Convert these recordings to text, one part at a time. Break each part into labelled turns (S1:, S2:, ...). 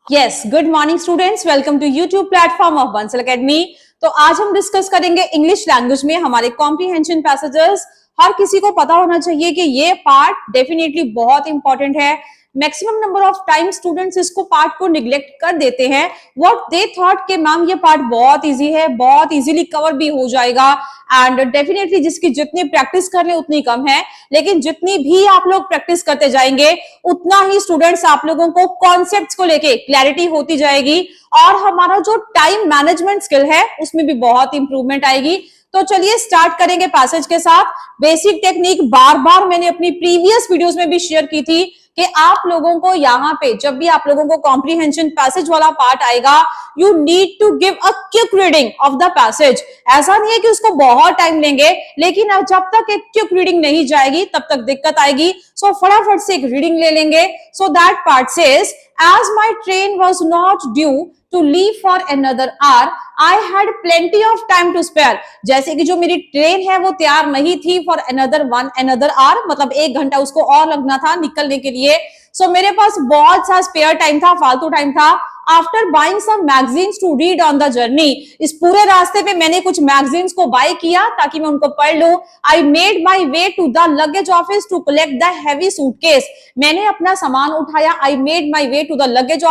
S1: Yes, good morning students, welcome to YouTube platform of Bansal academy. तो आज हम discuss करेंगे इंग्लिश लैंग्वेज में हमारे कॉम्प्रीहेंशन पैसेजेस। हर किसी को पता होना चाहिए कि ये पार्ट डेफिनेटली बहुत इंपॉर्टेंट है। Maximum number of time students इसको पार्ट को निग्लेक्ट कर देते हैं। व्हाट दे थॉट कि मैम ये पार्ट बहुत इजी है, बहुत इजीली कवर भी हो जाएगा, एंड डेफिनेटली जिसकी जितनी प्रैक्टिस कर ले उतनी कम है। लेकिन जितनी भी आप लोग प्रैक्टिस करते जाएंगे उतना ही स्टूडेंट्स आप लोगों को कॉन्सेप्ट्स को लेके क्लैरिटी होती जाएगी और हमारा जो टाइम मैनेजमेंट स्किल है उसमें भी बहुत इंप्रूवमेंट आएगी। तो चलिए स्टार्ट करेंगे पैसेज के साथ। बेसिक टेक्निक बार बार मैंने अपनी प्रीवियस वीडियोस में भी शेयर की थी कि आप लोगों को यहाँ पे जब भी आप लोगों को कॉम्प्रीहेंशन पैसेज वाला पार्ट आएगा, you need to give a quick reading of the passage. ऐसा नहीं है कि उसको बहुत टाइम लेंगे, लेकिन जब तक एक क्विक रीडिंग नहीं जाएगी तब तक दिक्कत आएगी। सो फटाफट से एक रीडिंग ले लेंगे। So that part says, as my train was not due to leave for another hour, I had plenty of time to spare। जैसे कि जो मेरी ट्रेन है वो तैयार नहीं थी for another hour, मतलब 1 घंटा उसको और लगना था निकलने के लिए। सो मेरे पास बहुत सा स्पेयर टाइम था, फालतू टाइम था। After buying some magazines to read on the journey, इस पूरे रास्ते पे मैंने कुछ मैगजीन्स को बाय किया ताकि मैं उनको पढ़ लूं। I made my way to the luggage office to collect the heavy suitcase, मैंने अपना सामान उठाया। I made my way to the luggage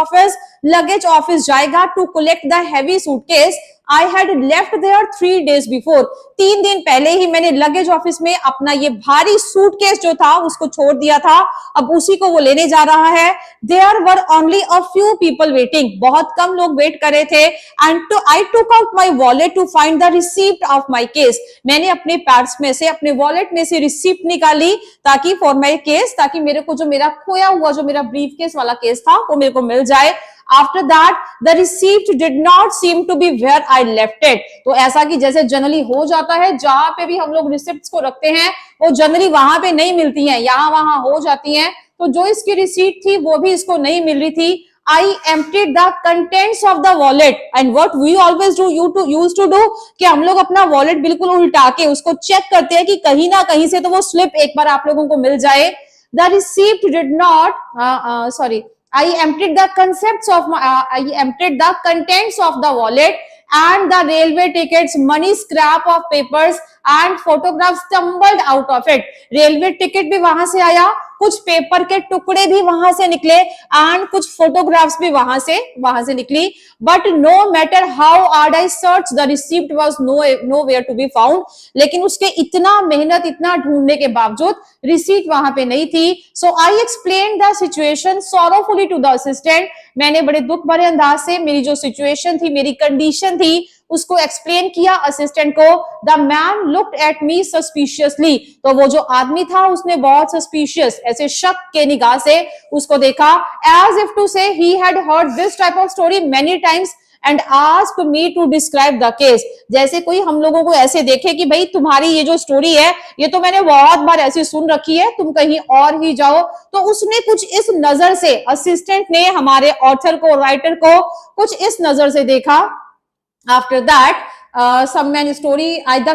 S1: office जाएगा to collect the heavy suitcase. I had left there 3 days before, 3 दिन पहले ही मैंने luggage office में अपना ये भारी सूटकेस जो था उसको छोड़ दिया था, अब उसी को वो लेने जा रहा है। There were only a few people waiting, बहुत कम लोग वेट कर रहे थे। And I took out my wallet to find the receipt of my case, मैंने अपने पर्स में से, अपने वॉलेट में से रिसीप्ट निकाली ताकि फॉर माई केस, ताकि मेरे को जो मेरा खोया हुआ जो मेरा ब्रीफ केस वाला केस था वो मेरे को मिल जाए। After that, the receipt did not seem to be where I left it। तो ऐसा कि जैसे जनरली हो जाता है, जहां पे भी हम लोग रिसिप्ट्स को रखते हैं वो जनरली वहां पे नहीं मिलती हैं, यहाँ वहां हो जाती हैं। तो जो इसकी रिसीट थी वो भी इसको नहीं मिल रही थी। I emptied the contents of the wallet and what we always do, used to do कि हम लोग अपना वॉलेट बिल्कुल उल्टा के उसको चेक करते हैं कि कहीं ना कहीं से तो वो स्लिप एक बार आप लोगों को मिल जाए। The receipt did not, I emptied the contents of the wallet and the railway tickets, money, scrap of papers and photographs stumbled out of it। Railway ticket भी वहां से आया, कुछ पेपर के टुकड़े भी वहां से निकले एंड कुछ फोटोग्राफ्स भी वहां से निकली। But no matter how hard I search, the receipt was nowhere to be found, लेकिन उसके इतना मेहनत, इतना ढूंढने के बावजूद रिसीट वहां पे नहीं थी। So I explain the situation sorrowfully to the assistant, मैंने बड़े दुख भरे अंदाज से मेरी जो सिचुएशन थी, मेरी कंडीशन थी, उसको एक्सप्लेन किया असिस्टेंट को। The man looked at me suspiciously, तो वो जो आदमी था उसने बहुत सस्पिशियस, ऐसे शक के निगाह से उसको देखा। As if to say he had heard this type of story many times and asked me to describe the case, जैसे कोई हम लोगों को ऐसे देखे कि भाई तुम्हारी ये जो स्टोरी है ये तो मैंने बहुत बार ऐसी सुन रखी है, तुम कहीं और ही जाओ। तो उसने कुछ इस नजर से, असिस्टेंट ने हमारे ऑथर को, राइटर को कुछ इस नजर से देखा। After that, the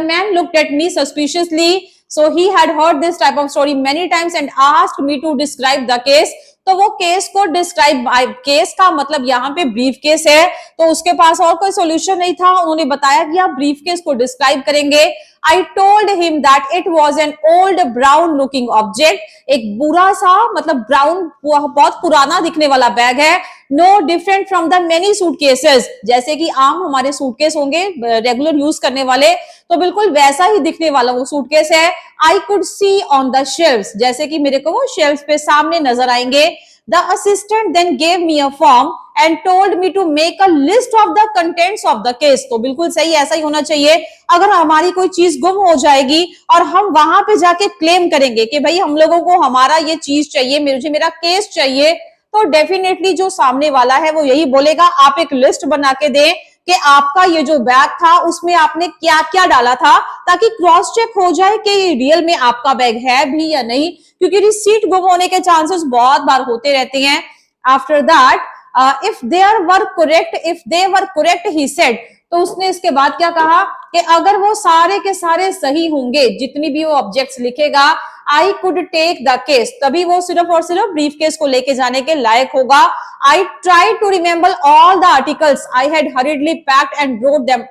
S1: man looked at me suspiciously, so he had heard this type of story many times and asked me to describe the case। तो वो केस को डिस्क्राइब, केस का मतलब यहाँ पे ब्रीफ केस है, तो उसके पास और कोई सॉल्यूशन नहीं था, उन्होंने बताया कि आप ब्रीफ केस को डिस्क्राइब करेंगे। I told him that it was an old brown looking object, एक बुरा सा, मतलब ब्राउन, बहुत पुराना दिखने वाला बैग है। No different from the many suitcases, जैसे कि आम हमारे सूटकेस होंगे रेगुलर यूज करने वाले, तो बिल्कुल वैसा ही दिखने वाला वो सूटकेस है। I could see on the shelves, जैसे कि मेरे को वो शेल्फ पे सामने नजर आएंगे। The assistant then gave me a form and told me to make a list of the contents of the case। तो बिल्कुल सही, ऐसा ही होना चाहिए। अगर हमारी कोई चीज गुम हो जाएगी और हम वहां पे जाके क्लेम करेंगे कि भाई हम लोगों को हमारा ये चीज चाहिए, मुझे मेरा केस चाहिए, तो डेफिनेटली जो सामने वाला है वो यही बोलेगा, आप एक लिस्ट बना के दें कि आपका ये जो बैग था उसमें आपने क्या क्या डाला था, ताकि क्रॉस चेक हो जाए कि रियल में आपका बैग है भी या नहीं, क्योंकि रिसीट गुम होने के चांसेस बहुत बार होते रहते हैं। After that, if they were correct he said, तो उसने इसके बाद क्या कहा कि अगर वो सारे के सारे सही होंगे, जितनी भी वो ऑब्जेक्ट्स लिखेगा, I could take the case, तभी वो सिर्फ और सिर्फ ब्रीफ केस को लेके जाने के लायक होगा। I try to remember all the articles I had hurriedly packed and wrote them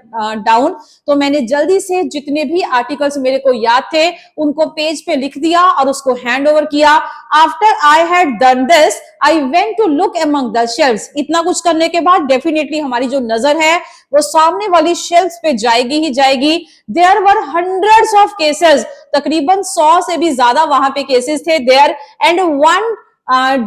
S1: down, तो मैंने जल्दी से जितने भी आर्टिकल्स मेरे को याद थे उनको पेज पे लिख दिया और उसको हैंड ओवर किया। After I had done this I went to look among the shelves, इतना कुछ करने के बाद डेफिनेटली हमारी जो नजर है वो सामने वाली शेल्व्स पे जाएगी ही जाएगी। There were hundreds of cases, तकरीबन 100 से भी ज्यादा वहां पे केसेस थे there, and one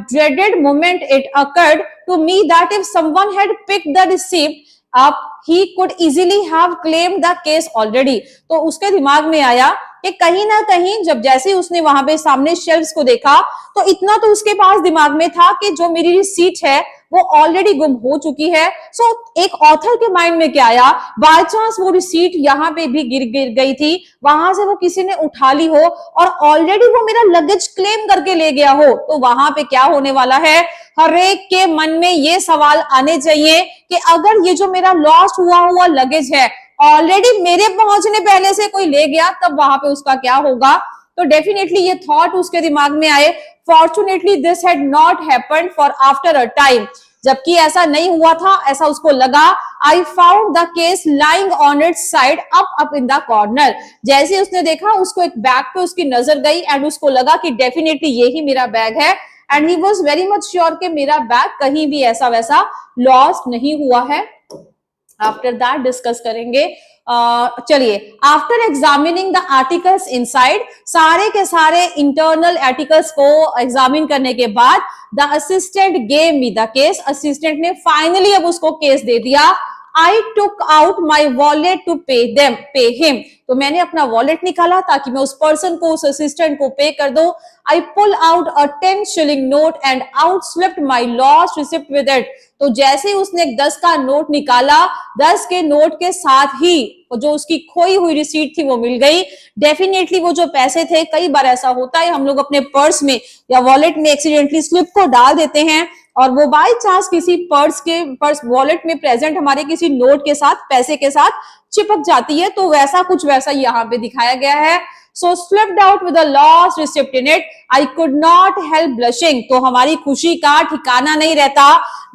S1: dreaded moment it occurred to me that if someone had picked the receipt up he could easily have claimed the case already। तो उसके दिमाग में आया कि कहीं ना कहीं जब जैसे उसने वहां पे सामने शेल्व्स को देखा तो इतना तो उसके पास दिमाग में था कि जो मेरी रिसीट है वो ऑलरेडी गुम हो चुकी है। सो एक ऑथर के माइंड में क्या आया, बाय चांस वो रिसीट यहाँ पे भी गिर गई थी, वहां से वो किसी ने उठा ली हो और ऑलरेडी वो मेरा लगेज क्लेम करके ले गया हो, तो वहां पे क्या होने वाला है। हर एक के मन में ये सवाल आने चाहिए कि अगर ये जो मेरा लॉस्ट हुआ लगेज है ऑलरेडी मेरे पहुंचने पहले से कोई ले गया तब वहां पे उसका क्या होगा। तो डेफिनेटली ये थॉट उसके दिमाग में आए। Fortunately this had not happened for after a time, जबकि ऐसा नहीं हुआ था, ऐसा उसको लगा। I found the case lying on it's side up in the corner, जैसे उसने देखा उसको एक बैग पे उसकी नजर गई एंड उसको लगा कि डेफिनेटली ये ही मेरा बैग है, and he was very much sure कि मेरा बैग कहीं भी ऐसा वैसा लॉस्ट नहीं हुआ है। आफ्टर दैट डिस्कस करेंगे। चलिए, after examining the articles inside, सारे के सारे इंटरनल आर्टिकल्स को एग्जामिन करने के बाद the assistant gave me the case, assistant ने फाइनली अब उसको केस दे दिया। I took out my wallet to pay him, तो मैंने अपना वॉलेट निकाला ताकि मैं उस पर्सन को, उस असिस्टेंट को पे कर दूं। I pull out a 10 shilling note and out slipped my lost receipt with it, तो जैसे ही उसने एक 10 का नोट निकाला, 10 के नोट के साथ ही जो उसकी खोई हुई रिसीट थी वो मिल गई। डेफिनेटली वो जो पैसे थे, कई बार ऐसा होता है हम लोग अपने पर्स में या वॉलेट में एक्सीडेंटली स्लिप को डाल देते हैं और वो बाय चांस किसी पर्स वॉलेट में प्रेजेंट हमारे किसी नोट के साथ, पैसे के साथ चिपक जाती है, तो वैसा कुछ वैसा यहाँ पे दिखाया गया है। So slipped out with a lost receipt in it, I could not help blushing, तो हमारी खुशी का ठिकाना नहीं रहता।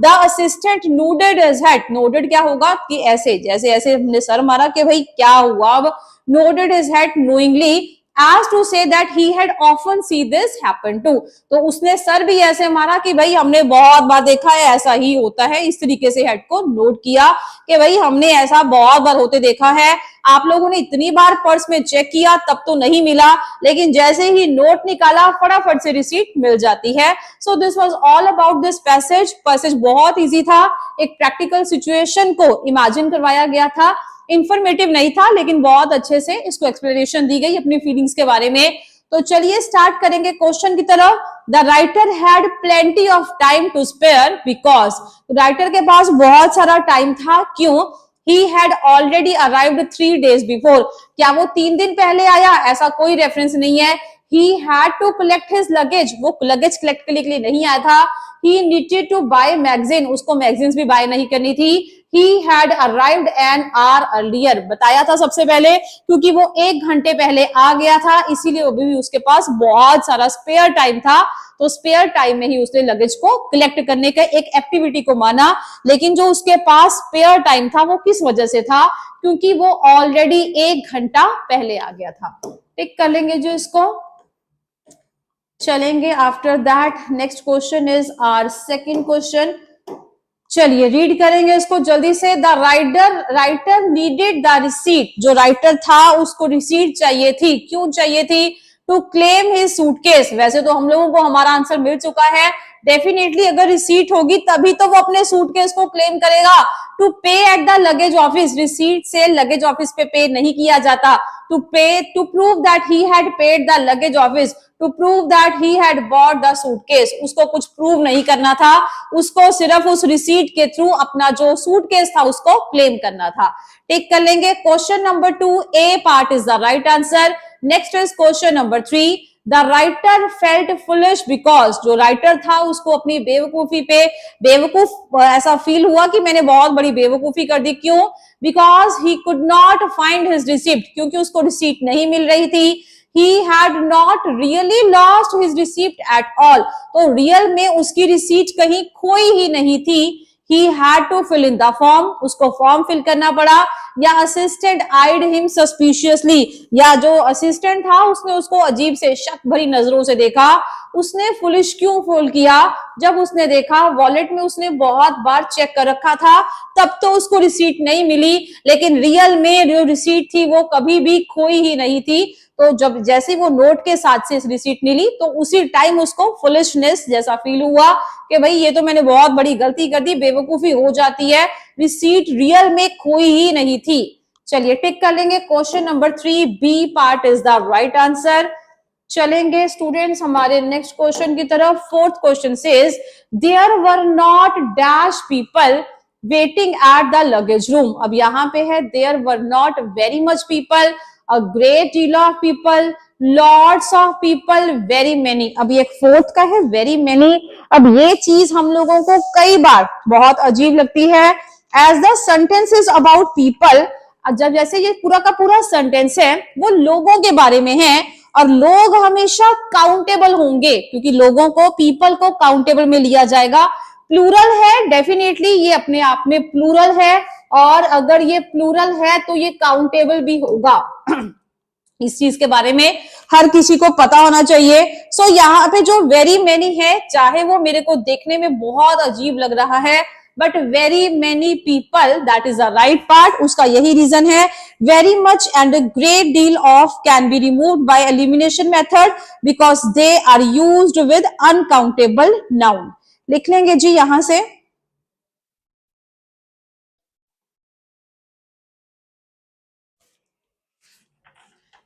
S1: The assistant nodded his head, nodded क्या होगा कि ऐसे, जैसे ऐसे हमने सर मारा कि भाई क्या हुआ, अब nodded his head knowingly as to say that he had often see this happen too, तो उसने सर भी ऐसे मारा कि भाई हमने बहुत बार देखा है, ऐसा ही होता है। इस तरीके से हेड को नोट किया कि भाई हमने ऐसा बहुत बार होते देखा है। आप लोगों ने इतनी बार पर्स में चेक किया तब तो नहीं मिला, लेकिन जैसे ही नोट निकाला फटाफट से रिसीट मिल जाती है। So this was all about this passage बहुत इजी था, एक प्रैक्टिकल सिचुएशन को इमेजिन करवाया गया था। इंफॉर्मेटिव नहीं था लेकिन बहुत अच्छे से इसको एक्सप्लेनेशन दी गई अपनी फीलिंग्स के बारे में। तो चलिए स्टार्ट करेंगे क्वेश्चन की तरफ। The writer had plenty of time to spare because, writer के पास बहुत सारा टाइम था, क्यों? He had already arrived 3 days before, क्या वो 3 दिन पहले आया? ऐसा कोई रेफरेंस नहीं है। He had to collect his luggage, वो लगेज कलेक्ट करने के लिए नहीं आया था। He needed to buy magazine, उसको मैगजीन्स भी बाय नहीं करनी थी। He had arrived an hour earlier, बताया था सबसे पहले, क्योंकि वो 1 घंटे पहले आ गया था, इसीलिए वो भी उसके पास बहुत सारा स्पेयर टाइम था। तो स्पेयर टाइम में ही उसने लगेज को कलेक्ट करने का एक एक्टिविटी को माना। लेकिन जो उसके पास स्पेयर टाइम था वो किस वजह से था? क्योंकि वो ऑलरेडी 1 घंटा पहले आ गया था। टिक कर लेंगे जो इसको। चलेंगे after that next question is our second question. चलिए रीड करेंगे इसको जल्दी से। The writer needed the receipt, जो राइटर था उसको रिसीट चाहिए थी। क्यों चाहिए थी? To claim his suitcase. वैसे तो हम लोगों को हमारा आंसर मिल चुका है, डेफिनेटली अगर रिसीट होगी तभी तो वो अपने सूटकेस को क्लेम करेगा। To pay at the luggage office, receipt से लगेज ऑफिस पे नहीं किया जाता। To prove that he had paid the luggage office, to prove that he had bought the suitcase, उसको कुछ प्रूव नहीं करना था, उसको सिर्फ उस रिसीट के थ्रू अपना जो सूटकेस था उसको क्लेम करना था। टिक कर लेंगे। Question number 2 A part is the right answer. Next is question number 3। The writer felt foolish because, जो राइटर था उसको अपनी बेवकूफी पे बेवकूफ ऐसा फील हुआ कि मैंने बहुत बड़ी बेवकूफी कर दी। क्यों? Because he could not find his receipt, क्योंकि उसको रिसीट नहीं मिल रही थी। he had not really lost his receipt at all. तो रियल में उसकी रिसीट कहीं खोई ही नहीं थी. He had to fill in the form, उसको फॉर्म फिल करना पड़ा. या असिस्टेंट आइड हिम सस्पिशियसली, या जो असिस्टेंट था उसने उसको अजीब से शक भरी नजरों से देखा. उसने फुलिश क्यों फील किया? जब उसने देखा वॉलेट में उसने बहुत बार चेक कर रखा था, तब तो उसको रिसीट नहीं मिली, लेकिन रियल में जो रिसीट थी वो कभी भी खोई ही नहीं थी. तो जब जैसे वो नोट के साथ से रिसीट मिली तो उसी टाइम उसको फुलिशनेस जैसा फील हुआ कि भाई ये तो मैंने बहुत बड़ी गलती कर दी, बेवकूफी हो जाती है, रिसीट रियल में खोई ही नहीं थी. चलिए टिक कर लेंगे. Question number 3 B part is the right answer. चलेंगे स्टूडेंट्स हमारे नेक्स्ट क्वेश्चन की तरफ. Fourth question says there were not dash people waiting at the luggage room. अब यहाँ पे है there were not very much people, a great deal of people, lots of people, very many. अब ये fourth का है very many. अब ये चीज हम लोगों को कई बार बहुत अजीब लगती है. as the sentence is about people, जब जैसे ये पूरा का पूरा सेंटेंस है वो लोगों के बारे में है और लोग हमेशा काउंटेबल होंगे क्योंकि लोगों को पीपल को काउंटेबल में लिया जाएगा. प्लूरल है डेफिनेटली, ये अपने आप में प्लूरल है और अगर ये प्लूरल है तो ये काउंटेबल भी होगा. इस चीज के बारे में हर किसी को पता होना चाहिए. सो यहाँ पे जो वेरी मेनी है, चाहे वो मेरे को देखने में बहुत अजीब लग रहा है, but very many people that is the right part. उसका यही रीजन है. Very much and a great deal of can be removed by elimination method because they are used with uncountable noun. लिख लेंगे जी यहां से.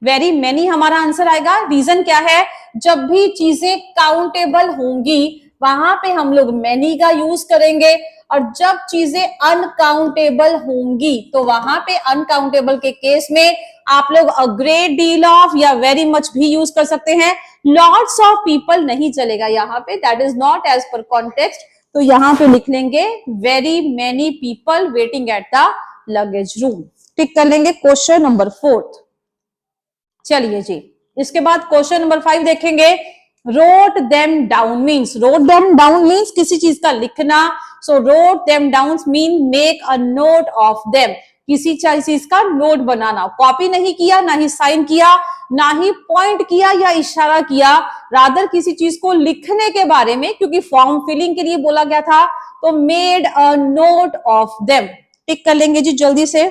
S1: वेरी मेनी हमारा answer आएगा. रीजन क्या है? जब भी चीजें काउंटेबल होंगी वहां पे हम लोग मेनी का यूज करेंगे और जब चीजें अनकाउंटेबल होंगी तो वहां पे अनकाउंटेबल के केस में आप लोग अ ग्रेट डील ऑफ या वेरी मच भी यूज कर सकते हैं. लॉट्स ऑफ पीपल नहीं चलेगा यहाँ पे, that is not as per context. तो यहाँ पे लिख लेंगे very many people waiting at the luggage room. Tick कर लेंगे क्वेश्चन नंबर 4. चलिए जी, इसके बाद क्वेश्चन नंबर 5 देखेंगे. Wrote them down means, wrote them down means किसी चीज का लिखना. So wrote them down mean make a note of them, किसी चीज का नोट बनाना. कॉपी नहीं किया, ना ही साइन किया, ना ही पॉइंट किया या इशारा किया, रादर किसी चीज को लिखने के बारे में, क्योंकि फॉर्म फिलिंग के लिए बोला गया था, तो made a note of them. Tick कर लेंगे जी जल्दी से.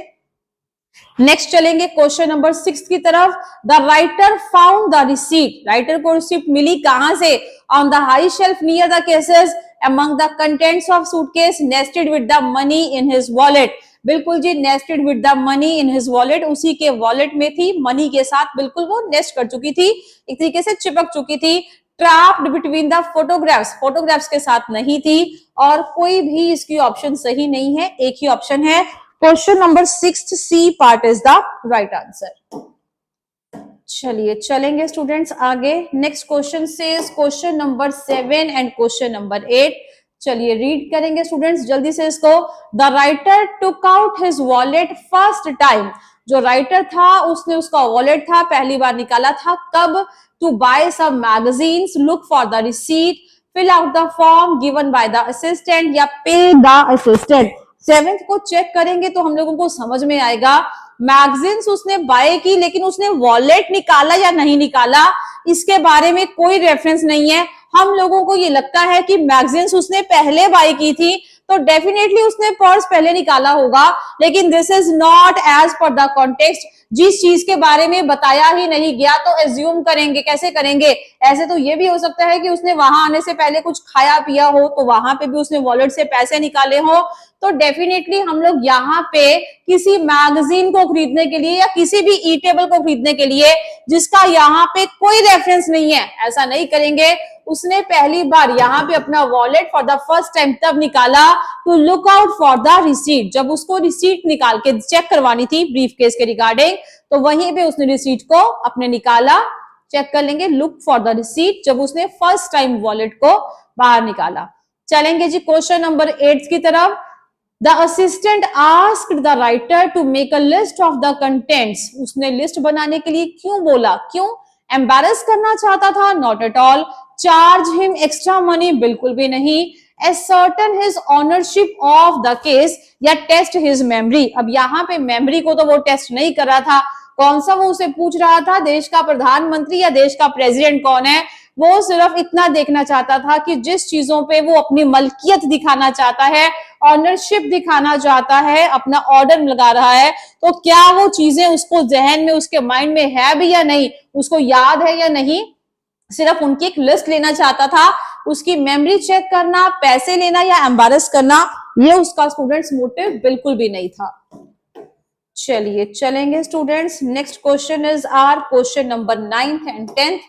S1: नेक्स्ट चलेंगे क्वेश्चन नंबर 6 की तरफ. The writer found the receipt. Writer को रिसीप्ट मिली कहां से? On the high shelf near the cases among the contents of suitcase nested with the money in his wallet. बिल्कुल जी, nested with the money in his wallet, उसी के wallet में थी, मनी के साथ बिल्कुल वो नेस्ट कर चुकी थी, एक तरीके से चिपक चुकी थी. Trapped between the photographs, photographs के साथ नहीं थी. और कोई भी इसकी ऑप्शन सही नहीं है, एक ही ऑप्शन है. Question number 6 C part is the right answer. चलिए चलेंगे स्टूडेंट्स आगे. नेक्स्ट क्वेश्चन से question number 7 and question number 8. चलिए रीड करेंगे स्टूडेंट्स जल्दी से इसको. The writer took out his wallet first time. जो राइटर था उसने उसका वॉलेट था पहली बार निकाला था. कब? To buy some magazines, look for the receipt, fill out the form given by the assistant या पे द असिस्टेंट. 7th को चेक करेंगे तो हम लोगों को समझ में आएगा. मैगजीन्स उसने बाय की, लेकिन उसने वॉलेट निकाला या नहीं निकाला इसके बारे में कोई रेफरेंस नहीं है. हम लोगों को ये लगता है कि मैगजीन्स उसने पहले बाय की थी तो डेफिनेटली उसने पर्स पहले निकाला होगा, लेकिन this is not as per the context. जिस चीज के बारे में बताया ही नहीं गया तो एज्यूम करेंगे. कैसे करेंगे? ऐसे तो ये भी हो सकता है कि उसने वहां आने से पहले कुछ खाया पिया हो तो वहां पे भी उसने वॉलेट से पैसे निकाले हो. तो डेफिनेटली हम लोग यहाँ पे किसी मैगजीन को खरीदने के लिए या किसी भी ई टेबल को खरीदने के लिए जिसका यहाँ पे कोई रेफरेंस नहीं है, ऐसा नहीं करेंगे. उसने पहली बार यहाँ पे अपना wallet for the first time तब निकाला to look out for the receipt, जब उसको रिसीट निकाल के चेक करवानी थी ब्रीफ केस के रिगार्डिंग, तो वहीं पे उसने रिसीट को अपने निकाला. चेक कर लेंगे लुक फॉर द रिसीट, जब उसने फर्स्ट टाइम वॉलेट को बाहर निकाला. चलेंगे जी क्वेश्चन नंबर 8 की तरफ. The assistant asked the writer to make a list of the contents. उसने लिस्ट बनाने के लिए क्यों बोला? क्यों? एम्बैरस करना चाहता था, not at all. Charge him extra money, बिल्कुल भी नहीं। ascertain his ownership of the case या टेस्ट हिज मेमोरी। अब यहाँ पे मेमोरी को तो वो टेस्ट नहीं कर रहा था, कौन सा वो उसे पूछ रहा था, देश का प्रधानमंत्री या देश का प्रेसिडेंट कौन है। वो सिर्फ इतना देखना चाहता था कि जिस चीजों पे वो अपनी मलकियत दिखाना चाहता है, ऑनरशिप दिखाना चाहता है, अपना ऑर्डर लगा रहा है, तो क्या वो चीजें उसको जहन में, उसके माइंड में है भी या नहीं, उसको याद है या नहीं। सिर्फ उनकी एक लिस्ट लेना चाहता था, उसकी मेमोरी चेक करना, पैसे लेना या एम्बैरस करना, ये उसका स्टूडेंट्स मोटिव बिल्कुल भी नहीं था। चलिए चलेंगे students, next question is our question number 9th and 10th।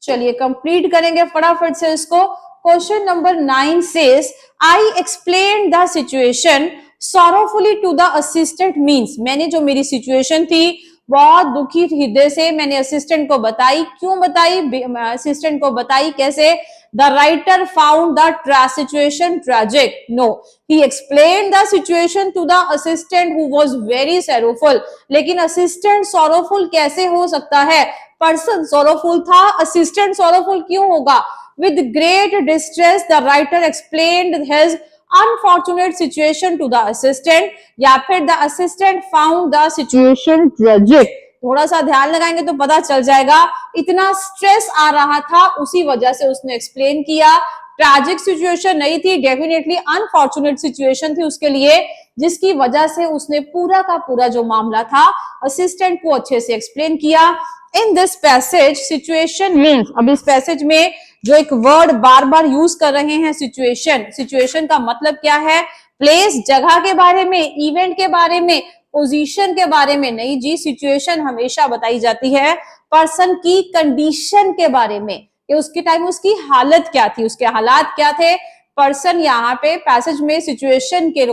S1: चलिए कंप्लीट करेंगे फटाफट से इसको। Question number 9 says I explain the situation sorrowfully to the assistant, means मैंने जो मेरी सिचुएशन थी बहुत दुखी हृदय से मैंने असिस्टेंट को बताई। क्यों बताई, असिस्टेंट को बताई कैसे। The writer found the situation tragic, no, he explain the situation to the assistant who was very sorrowful. लेकिन असिस्टेंट सॉरोफुल कैसे हो सकता है, पर्सन सॉरोफुल था, असिस्टेंट सॉरोफुल क्यों होगा। With great distress the writer explained his unfortunate situation to the assistant, या फिर the assistant found the situation tragic. थोड़ा सा ध्यान लगाएंगे तो पता चल जाएगा, इतना स्ट्रेस आ रहा था उसी वजह से उसने एक्सप्लेन किया। ट्रैजिक सिचुएशन नहीं थी, डेफिनेटली अनफॉर्चुनेट सिचुएशन थी उसके लिए, जिसकी वजह से उसने पूरा का पूरा जो मामला था असिस्टेंट को अच्छे से एक्सप्लेन किया। In this passage situation means, अब इस पैसेज में जो एक वर्ड बार बार यूज कर रहे हैं सिचुएशन, सिचुएशन का मतलब क्या है, प्लेस, जगह के बारे में, इवेंट के बारे में, पोजीशन के बारे में नहीं जी। सिचुएशन हमेशा बताई जाती है पर्सन की कंडीशन के बारे में, कि उसके टाइम उसकी हालत क्या थी, उसके हालात क्या थे। पर्सन यहाँ पे पैसेज में सिचुएशन के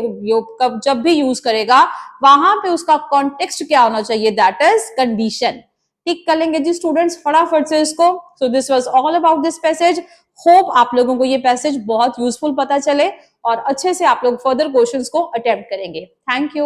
S1: जब भी यूज करेगा वहां पे उसका कॉन्टेक्स्ट क्या होना चाहिए, दैट इज कंडीशन। ठीक कर लेंगे जी स्टूडेंट्स फटाफट से इसको। So this was all about this passage. Hope आप लोगों को ये पैसेज बहुत यूजफुल पता चले और अच्छे से आप लोग फर्दर क्वेश्चंस को अटेम्प्ट करेंगे। Thank you.